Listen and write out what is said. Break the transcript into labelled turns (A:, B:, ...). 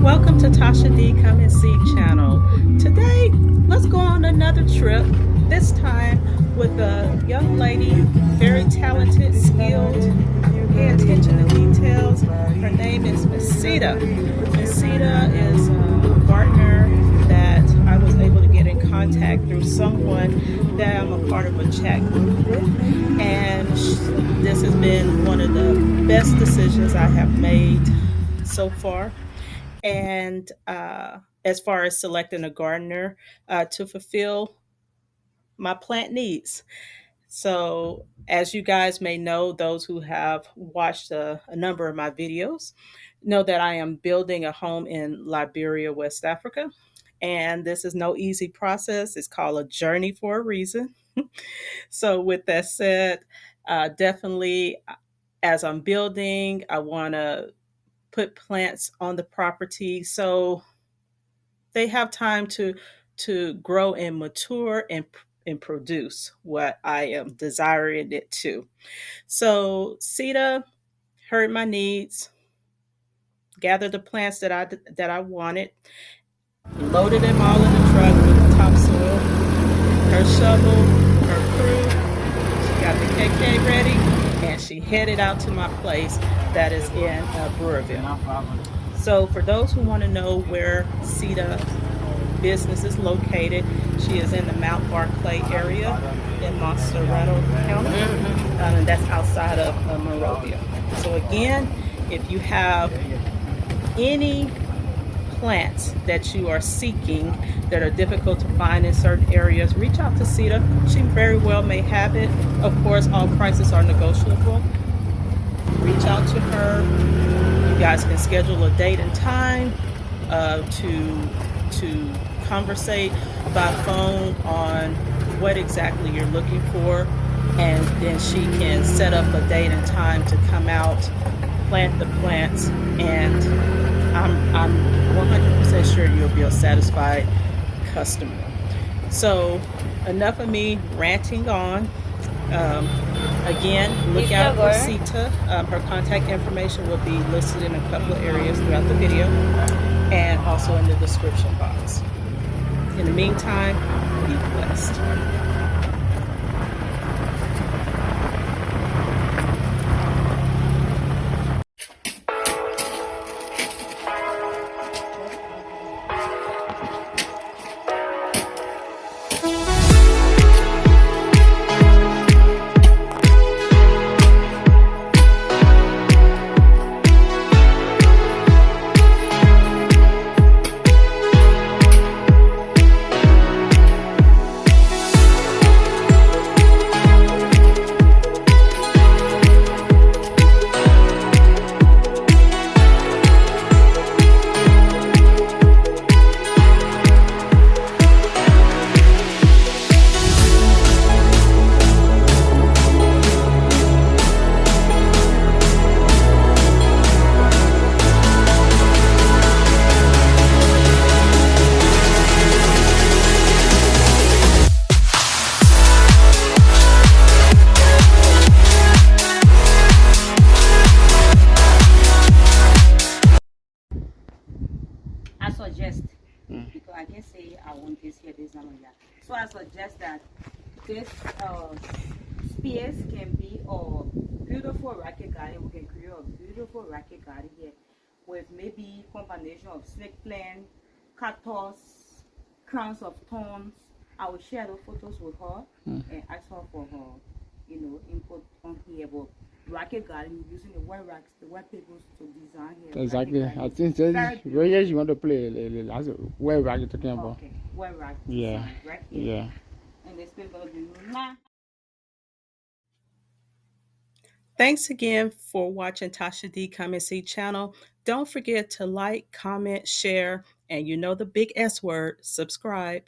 A: Welcome to Tosha D Come and See channel. Today, let's go on another trip. This time with a young lady, very talented, skilled. Pay attention to details. Her name is Miss Sita. Miss Sita is a partner that I was able to get in contact through someone that I'm a part of a chat group with. And this has been one of the best decisions I have made so far. And as far as selecting a gardener to fulfill my plant needs. So, as you guys may know, those who have watched a number of my videos know that I am building a home in Liberia, West Africa. And this is no easy process. It's called a journey for a reason. So, with that said, definitely as I'm building, I want to put plants on the property so they have time to grow and mature and produce what I am desiring it to. So Sita heard my needs, gathered the plants that I wanted, loaded them all in the truck with the topsoil, her shovel, her crew. She got the KK ready, and she headed out to my place that is in Brewerville. So for those who want to know where Sita business is located, she is in the Mount Barclay area in Montserrat County, and that's outside of Monrovia. So again, if you have any plants that you are seeking that are difficult to find in certain areas, reach out to Sita. She very well may have it. Of course, all prices are negotiable. Reach out to her. You guys can schedule a date and time to conversate by phone on what exactly you're looking for, and then she can set up a date and time to come out, plant the plants, and I'm 100% sure you'll be a satisfied customer. So enough of me ranting on. Again, look out for Sita. Her contact information will be listed in a couple of areas throughout the video and also in the description box. In the meantime, be blessed.
B: I suggest, because I can say I want this here, this number here. So I suggest that this space can be a beautiful racket garden. We can create a beautiful racket garden here with maybe combination of snake plant, cactus, crowns of thorns. I will share the photos with her and ask her for her, input on here. But racket garden using the white racks, the white papers to design here.
C: Exactly. I think that's where you want to play. That's where rack you're talking about.
B: Okay, white rack.
C: Yeah.
B: Right here.
C: Yeah.
B: And the space gonna be nah.
A: Thanks again for watching Tosha D Come and See channel. Don't forget to like, comment, share, and you know the big S word, subscribe.